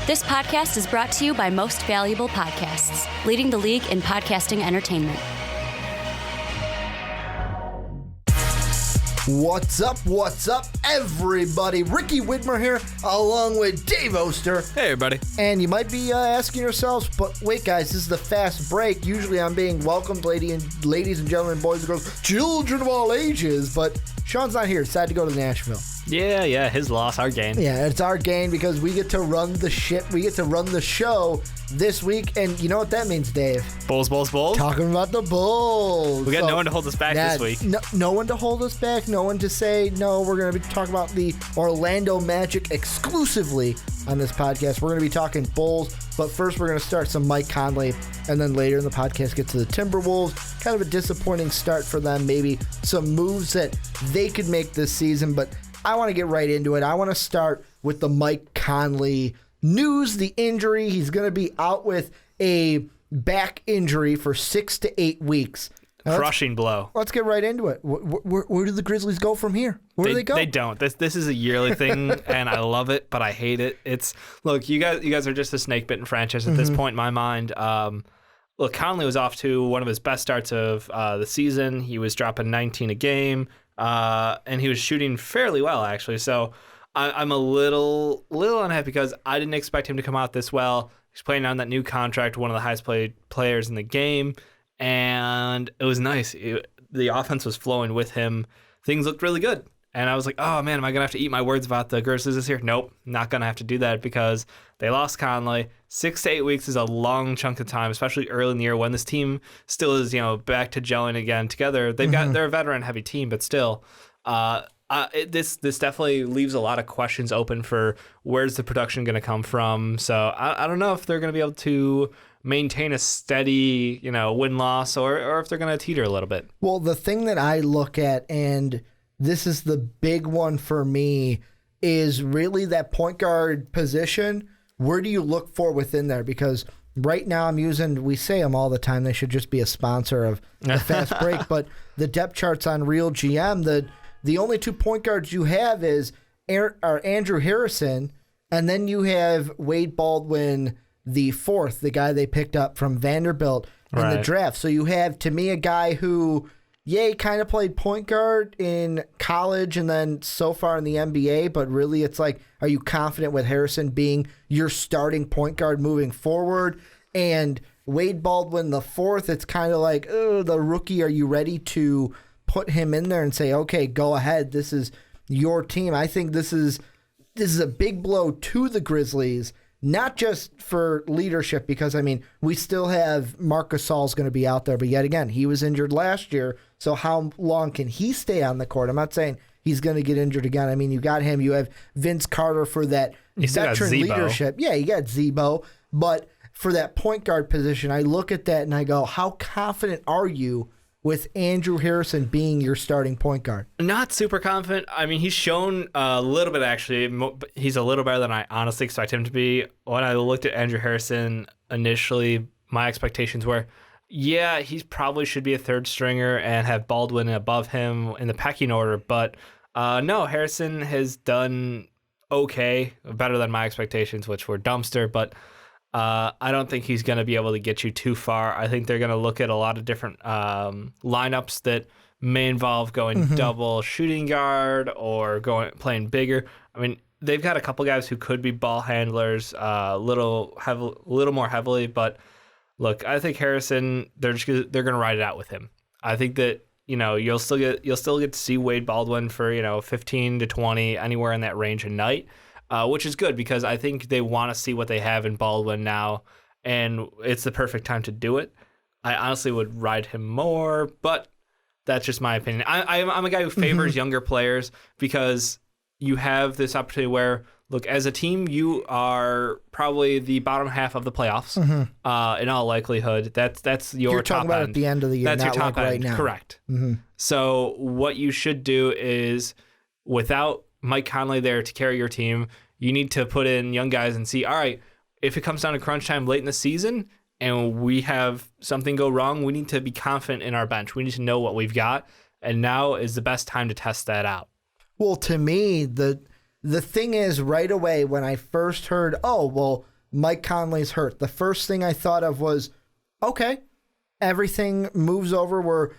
This podcast is brought to you by Most Valuable Podcasts, leading the league in podcasting entertainment. What's up, everybody? Ricky Widmer here, along with Dave Oster. Hey, everybody. And you might be asking yourselves, but wait, guys, this is the fast break. Usually I'm being welcomed, ladies and gentlemen, boys and girls, children of all ages, but Sean's not here. Decided to go to Nashville. Yeah, his loss, our gain. Yeah, it's our gain because we get to run the ship. We get to run the show this week, and you know what that means, Dave? Bulls. Talking about the Bulls. We got no one to hold us back this week. No one to hold us back. No one to say, no, we're going to be talking about the Orlando Magic exclusively on this podcast. We're going to be talking Bulls, but first we're going to start some Mike Conley, and then later in the podcast get to the Timberwolves. Kind of a disappointing start for them. Maybe some moves that they could make this season, but I want to get right into it. I want to start with the Mike Conley news, the injury. He's going to be out with a back injury for 6 to 8 weeks. Now Crushing blow. Let's get right into it. Where do the Grizzlies go from here? Where do they go? They don't. This is a yearly thing, and I love it, but I hate it. Look, you guys are just a snake-bitten franchise at this point in my mind. Look, Conley was off to one of his best starts of the season. He was dropping 19 a game, and he was shooting fairly well, actually. So I'm a little unhappy because I didn't expect him to come out this well. He's playing on that new contract, one of the highest paid players in the game, and it was nice. The offense was flowing with him. Things looked really good. And I was like, oh, man, am I going to have to eat my words about the Grizzlies this year? Nope, not going to have to do that because they lost Conley. 6 to 8 weeks is a long chunk of time, especially early in the year when this team still is, back to gelling again together. They're a veteran-heavy team, but still, this definitely leaves a lot of questions open for where's the production going to come from. So I don't know if they're going to be able to maintain a steady, win-loss or if they're going to teeter a little bit. Well, the thing that I look at, and this is the big one for me, is really that point guard position. Where do you look for within there? Because right now we say them all the time, they should just be a sponsor of the Fast Break, but the depth charts on Real GM, the only 2 point guards you have are Andrew Harrison, and then you have Wade Baldwin the fourth, the guy they picked up from Vanderbilt in the draft. So you have, to me, a guy who, kind of played point guard in college and then so far in the NBA, but really it's like, are you confident with Harrison being your starting point guard moving forward? And Wade Baldwin the fourth, it's kind of like, the rookie, are you ready to put him in there and say, okay, go ahead, this is your team? I think this is a big blow to the Grizzlies, not just for leadership, because, we still have Marc Gasol's going to be out there, but yet again, he was injured last year, so how long can he stay on the court? I'm not saying he's going to get injured again. You got him. You have Vince Carter for that veteran leadership. Yeah, you got Zebo, but for that point guard position, I look at that and I go, how confident are you with Andrew Harrison being your starting point guard? Not super confident. He's shown a little bit, actually. He's a little better than I honestly expect him to be. When I looked at Andrew Harrison initially, my expectations were, he probably should be a third stringer and have Baldwin above him in the pecking order. But no, Harrison has done okay, better than my expectations, which were dumpster. But I don't think he's going to be able to get you too far. I think they're going to look at a lot of different lineups that may involve going double shooting guard or playing bigger. They've got a couple guys who could be ball handlers a little more heavily, but look, I think Harrison, they're going to ride it out with him. I think that you'll still get to see Wade Baldwin for 15 to 20, anywhere in that range a night. Which is good because I think they want to see what they have in Baldwin now, and it's the perfect time to do it. I honestly would ride him more, but that's just my opinion. I'm a guy who favors younger players because you have this opportunity where, look, as a team, you are probably the bottom half of the playoffs in all likelihood. That's your You're top talking about end. At the end of the year, that's not your top like end. right now. Correct. So what you should do is, without Mike Conley there to carry your team, you need to put in young guys and see, all right, if it comes down to crunch time late in the season and we have something go wrong, we need to be confident in our bench. We need to know what we've got, and now is the best time to test that out. Well, to me, the thing is, right away when I first heard, Mike Conley's hurt, the first thing I thought of was, okay, everything moves over where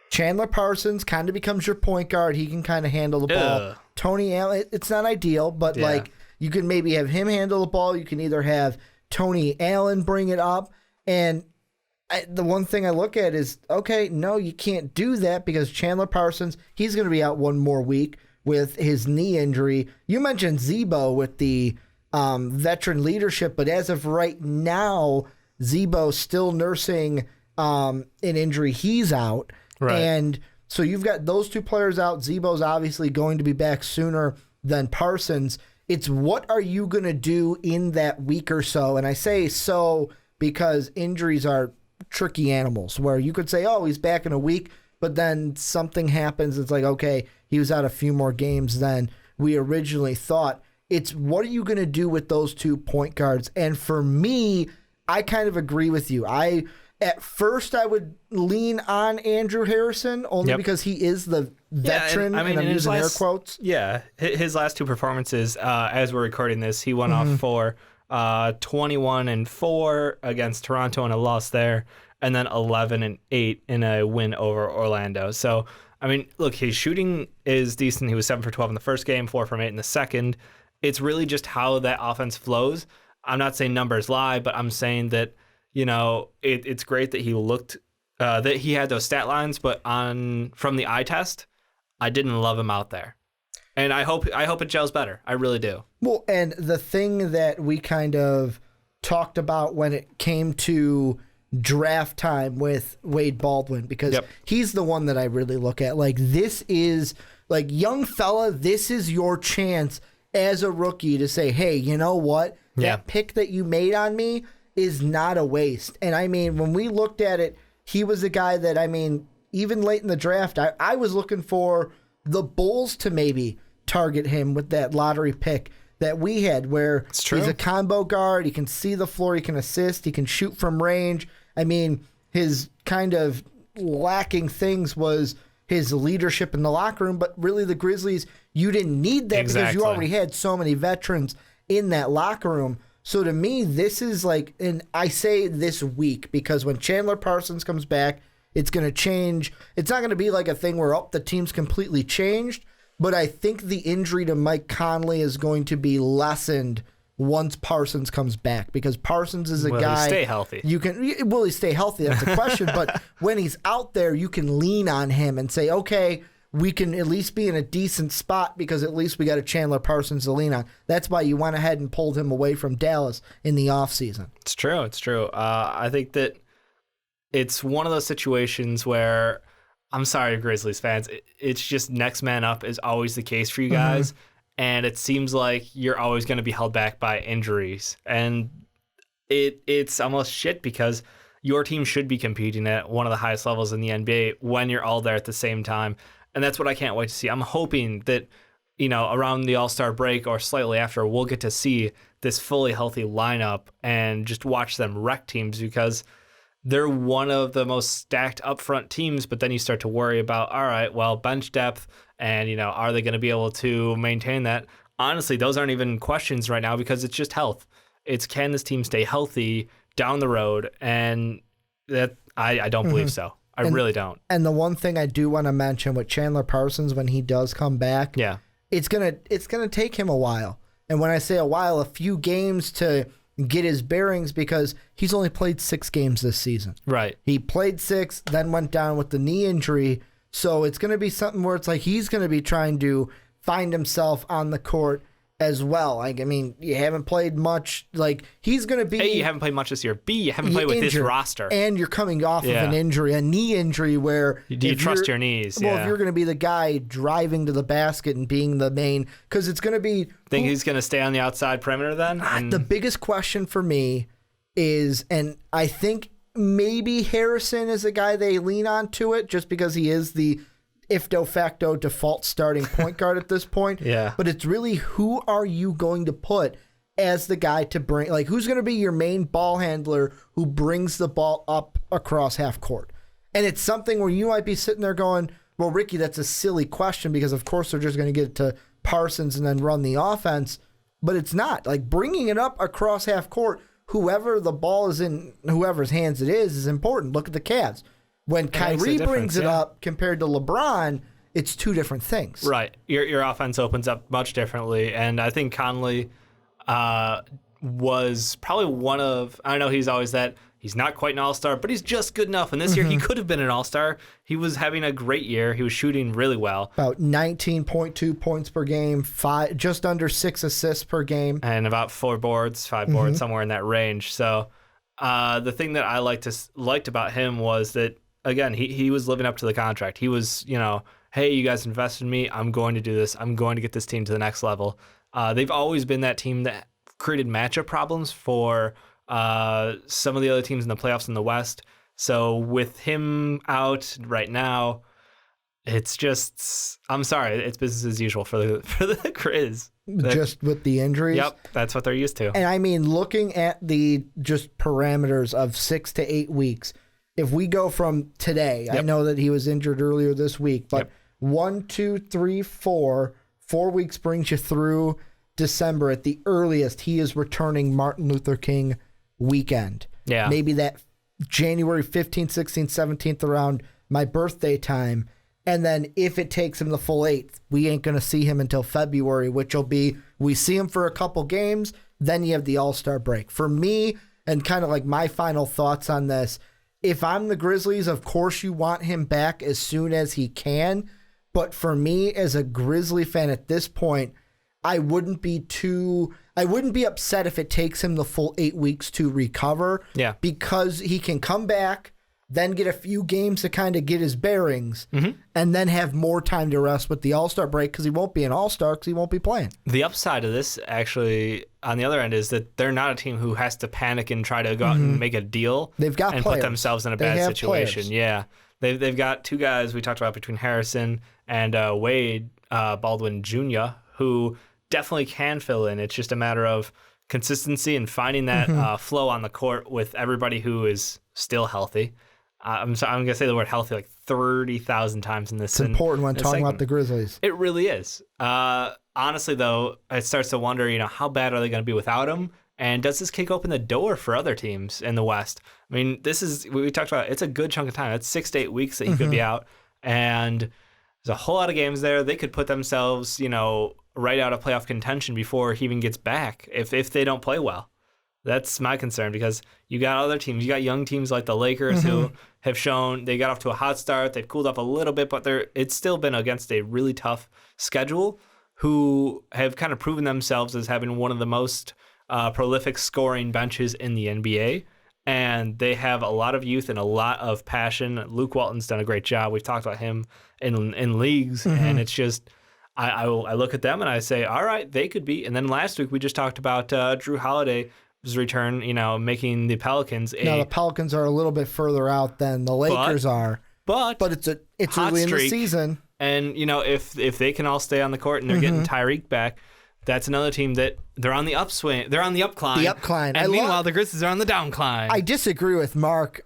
Chandler Parsons kind of becomes your point guard. He can kind of handle the ball. Tony Allen, it's not ideal, but like you can maybe have him handle the ball. You can either have Tony Allen bring it up. And the one thing I look at is, okay, no, you can't do that because Chandler Parsons, he's going to be out one more week with his knee injury. You mentioned Zebo with the veteran leadership, but as of right now, Zebo's still nursing an injury. He's out. Right. And so you've got those two players out. Zebo's obviously going to be back sooner than Parsons. It's what are you going to do in that week or so? And I say so because injuries are tricky animals where you could say, oh, he's back in a week, but then something happens. It's like, okay, he was out a few more games than we originally thought. It's what are you going to do with those 2 point guards? And for me, I kind of agree with you. At first, I would lean on Andrew Harrison only because he is the veteran, and I'm using air quotes. Yeah, his last 2 performances, as we're recording this, he went off for 21-4 against Toronto in a loss there, and then 11-8 in a win over Orlando. So, I mean, look, his shooting is decent. He was 7 for 12 in the first game, 4 from 8 in the second. It's really just how that offense flows. I'm not saying numbers lie, but I'm saying that, you know, it's great that he looked, that he had those stat lines, but from the eye test, I didn't love him out there. And I hope it gels better. I really do. Well, and the thing that we kind of talked about when it came to draft time with Wade Baldwin, because he's the one that I really look at. Like, this is, like, young fella, this is your chance as a rookie to say, hey, you know what? That pick that you made on me is not a waste. And I mean, when we looked at it, he was a guy that, I mean, even late in the draft, I was looking for the Bulls to maybe target him with that lottery pick that we had, where he's a combo guard, he can see the floor, he can assist, he can shoot from range. I mean, his kind of lacking things was his leadership in the locker room, but really the Grizzlies, you didn't need that because you already had so many veterans in that locker room. So to me, this is like, and I say this week because when Chandler Parsons comes back, it's going to change. It's not going to be like a thing where, the team's completely changed, but I think the injury to Mike Conley is going to be lessened once Parsons comes back, because Parsons is a guy. Will he stay healthy? Will he stay healthy? That's the question. But when he's out there, you can lean on him and say, okay, we can at least be in a decent spot because at least we got a Chandler Parsons to lean on. That's why you went ahead and pulled him away from Dallas in the offseason. It's true. It's true. I think that it's one of those situations where, I'm sorry, Grizzlies fans, it's just next man up is always the case for you guys. And it seems like you're always going to be held back by injuries. And it's almost shit because your team should be competing at one of the highest levels in the NBA when you're all there at the same time. And that's what I can't wait to see. I'm hoping that, you know, around the All-Star break or slightly after, we'll get to see this fully healthy lineup and just watch them wreck teams, because they're one of the most stacked upfront teams. But then you start to worry about, all right, well, bench depth and, you know, are they going to be able to maintain that? Honestly, those aren't even questions right now because it's just health. It's, can this team stay healthy down the road? And that I don't believe so. I really don't. And the one thing I do want to mention with Chandler Parsons, when he does come back, it's gonna take him a while. And when I say a while, a few games to get his bearings, because he's only played 6 games this season. Right. He played 6, then went down with the knee injury. So it's going to be something where it's like he's going to be trying to find himself on the court as well. Like, I mean, you haven't played much. Like, he's going to be... A, you haven't played much this year. B, you haven't played with this roster. And you're coming off of an injury, a knee injury, where... Do you trust your knees? Well, if you're going to be the guy driving to the basket and being the main... Because it's going to be... Think he's going to stay on the outside perimeter then? The biggest question for me is, and I think maybe Harrison is a guy they lean on to it, just because he is the... if de facto default starting point guard at this point. Yeah. But it's really, who are you going to put as the guy to bring, like, who's going to be your main ball handler who brings the ball up across half court? And it's something where you might be sitting there going, well, Ricky, that's a silly question because of course they're just going to get it to Parsons and then run the offense. but it's not. Like, bringing it up across half court, whoever the ball is in, whoever's hands it is important. Look at the Cavs. When Kyrie brings it up compared to LeBron, it's two different things. Right. Your offense opens up much differently, and I think Conley was probably one of, I know he's always that, he's not quite an all-star, but he's just good enough. And this year he could have been an all-star. He was having a great year. He was shooting really well. About 19.2 points per game, just under 6 assists per game. And about 5 boards, somewhere in that range. So the thing that I liked about him was that, again, he was living up to the contract. He was, hey, you guys invested in me. I'm going to do this. I'm going to get this team to the next level. They've always been that team that created matchup problems for some of the other teams in the playoffs in the West. So with him out right now, it's just, I'm sorry, it's business as usual for the Grizz. Just with the injuries? Yep, that's what they're used to. And I mean, looking at the just parameters of 6 to 8 weeks, if we go from today, I know that he was injured earlier this week, but 1, 2, 3, 4 weeks brings you through December. At the earliest, he is returning Martin Luther King weekend. Yeah. Maybe that January 15th, 16th, 17th around my birthday time. And then if it takes him the full 8th, we ain't going to see him until February, which will be, we see him for a couple games, then you have the All-Star break. For me, and kind of like my final thoughts on this, if I'm the Grizzlies, of course you want him back as soon as he can. But for me, as a Grizzly fan at this point, I wouldn't be upset if it takes him the full 8 weeks to recover. Yeah. Because he can come back, then get a few games to kind of get his bearings, and then have more time to rest with the All-Star break, because he won't be an All-Star because he won't be playing. The upside of this, actually, on the other end, is that they're not a team who has to panic and try to go out and make a deal. They've got and players. Put themselves in a bad situation. Players. Yeah. They've got 2 guys we talked about between Harrison and Wade Baldwin Jr., who definitely can fill in. It's just a matter of consistency and finding that flow on the court with everybody who is still healthy. I'm going to say the word healthy like 30,000 times in this. It's important when talking about the Grizzlies. It really is. Honestly, though, it starts to wonder, how bad are they going to be without him? And does this kick open the door for other teams in the West? I mean, this is, we talked about, it's a good chunk of time. It's 6 to 8 weeks that he could be out. And there's a whole lot of games there. They could put themselves, right out of playoff contention before he even gets back if they don't play well. That's my concern, because you got other teams. You got young teams like the Lakers who have shown they got off to a hot start. They've cooled off a little bit, but it's still been against a really tough schedule, who have kind of proven themselves as having one of the most prolific scoring benches in the NBA. And they have a lot of youth and a lot of passion. Luke Walton's done a great job. We've talked about him in leagues, and it's just, I look at them and I say, all right, they could be. And then last week we just talked about Drew Holiday's return, making the Pelicans. Now the Pelicans are a little bit further out than the Lakers are, but it's early in the season. And if they can all stay on the court and they're getting Tyreek back, that's another team that they're on the upswing. They're on the upcline. And meanwhile, the Grizzlies are on the downcline. I disagree with Mark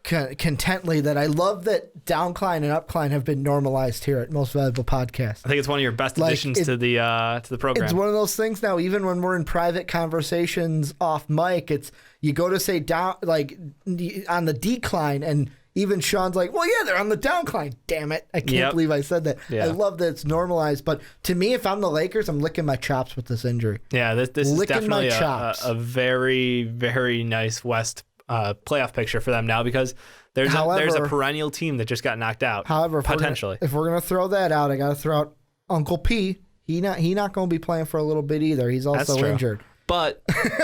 contently that I love that downcline and upcline have been normalized here at Most Valuable Podcast. I think it's one of your best additions to the program. It's one of those things now, even when we're in private conversations off mic, it's you go to say down, like on the decline, and even Sean's like, well, yeah, they're on the downcline. Damn it. I can't believe I said that. Yeah. I love that it's normalized. But to me, if I'm the Lakers, I'm licking my chops with this injury. Yeah, this is definitely a very, very nice West playoff picture for them now, because there's a perennial team that just got knocked out. However, if we're gonna throw that out, I got to throw out Uncle P. He not going to be playing for a little bit either. He's also injured. But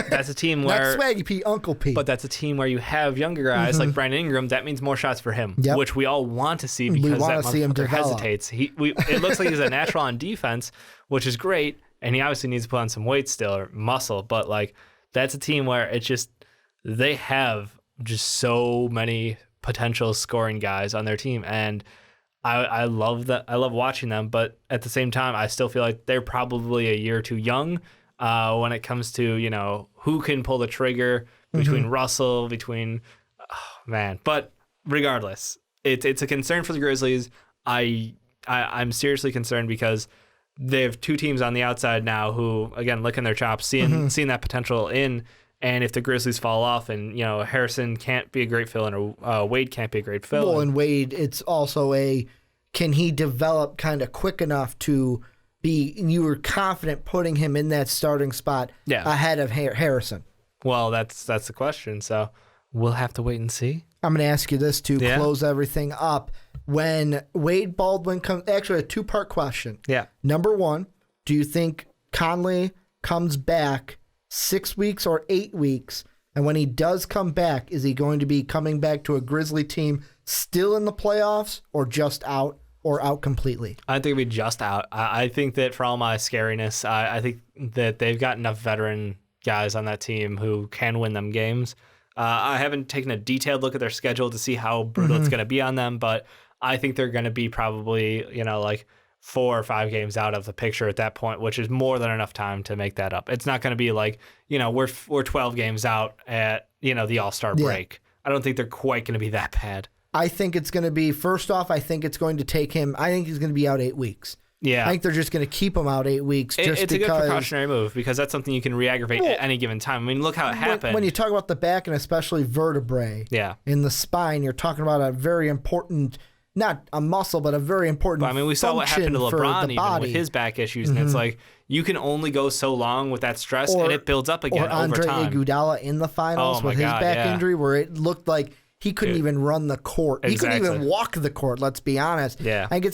that's a team where... Not Swaggy P, Uncle P. But that's a team where you have younger guys like Brandon Ingram. That means more shots for him, which we all want to see, because that motherfucker hesitates. It looks like he's a natural on defense, which is great, and he obviously needs to put on some weight still, or muscle. But that's a team where it's just... They have just so many potential scoring guys on their team, and I love that. I love watching them, but at the same time, I still feel like they're probably a year too young when it comes to who can pull the trigger between Russell, But regardless, it's a concern for the Grizzlies. I'm seriously concerned, because they have two teams on the outside now who, again, licking their chops, seeing that potential in. And if the Grizzlies fall off and, Harrison can't be a great fill-in or Wade can't be a great fill-in. Well, and Wade, it's also can he develop kind of quick enough to be, you were confident putting him in that starting spot ahead of Harrison? Well, that's the question. So we'll have to wait and see. I'm going to ask you this to close everything up. When Wade Baldwin comes, actually a two-part question. Yeah. Number one, do you think Conley comes back 6 weeks or 8 weeks? And when he does come back, is he going to be coming back to a Grizzly team still in the playoffs or just out or out completely? I think it'll be just out. I think that for all my scariness, I think that they've got enough veteran guys on that team who can win them games. I haven't taken a detailed look at their schedule to see how brutal it's going to be on them, but I think they're going to be probably, like 4 or 5 games out of the picture at that point, which is more than enough time to make that up. It's not going to be like, we're 12 games out at, the All-Star break. I don't think they're quite going to be that bad. I think it's going to be, first off, I think it's going to take him, I think he's going to be out 8 weeks. Yeah. I think they're just going to keep him out 8 weeks just it's because. It's a good precautionary move because that's something you can re-aggravate at any given time. I mean, look how it happened. When you talk about the back and especially vertebrae in the spine, you're talking about a very important, not a muscle, but a very important we saw what happened to LeBron even with his back issues, and it's like you can only go so long with that stress, and it builds up again over time. Or Andre Iguodala in the finals with his back injury where it looked like he couldn't even run the court. Exactly. He couldn't even walk the court, let's be honest. Yeah. I think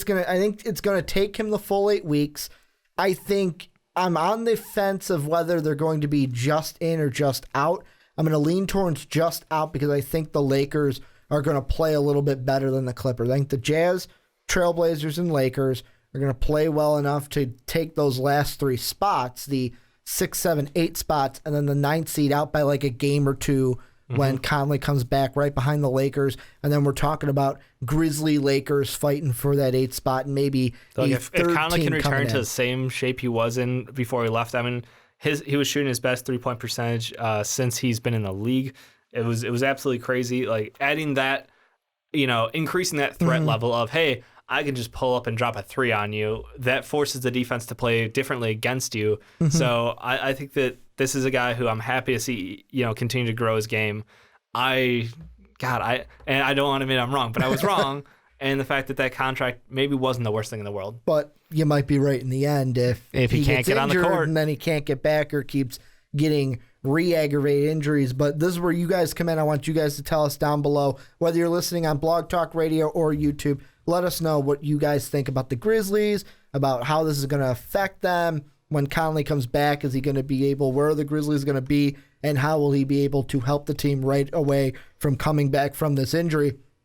it's gonna take him the full 8 weeks. I think I'm on the fence of whether they're going to be just in or just out. I'm gonna lean towards just out because I think the Lakers are going to play a little bit better than the Clippers. I think the Jazz, Trailblazers, and Lakers are going to play well enough to take those last 3 spots, the 6, 7, 8 spots, and then the 9th seed out by like a game or two when Conley comes back right behind the Lakers. And then we're talking about Grizzly Lakers fighting for that 8th spot and maybe if Conley can return to the same shape he was in before he left, he was shooting his best 3-point percentage since he's been in the league. It was absolutely crazy. Like adding that, increasing that threat level of, hey, I can just pull up and drop a 3 on you. That forces the defense to play differently against you. So I think that this is a guy who I'm happy to see, continue to grow his game. I don't want to admit I'm wrong, but I was wrong. And the fact that contract maybe wasn't the worst thing in the world. But you might be right in the end if he can't get on the court and then he can't get back or keeps getting re-aggravated injuries. But this is where you guys come in. I want you guys to tell us down below, whether you're listening on Blog Talk Radio or YouTube, let us know what you guys think about the Grizzlies, about how this is going to affect them. When Conley comes back, is he going to be able, where are the Grizzlies going to be, and how will he be able to help the team right away from coming back from this injury?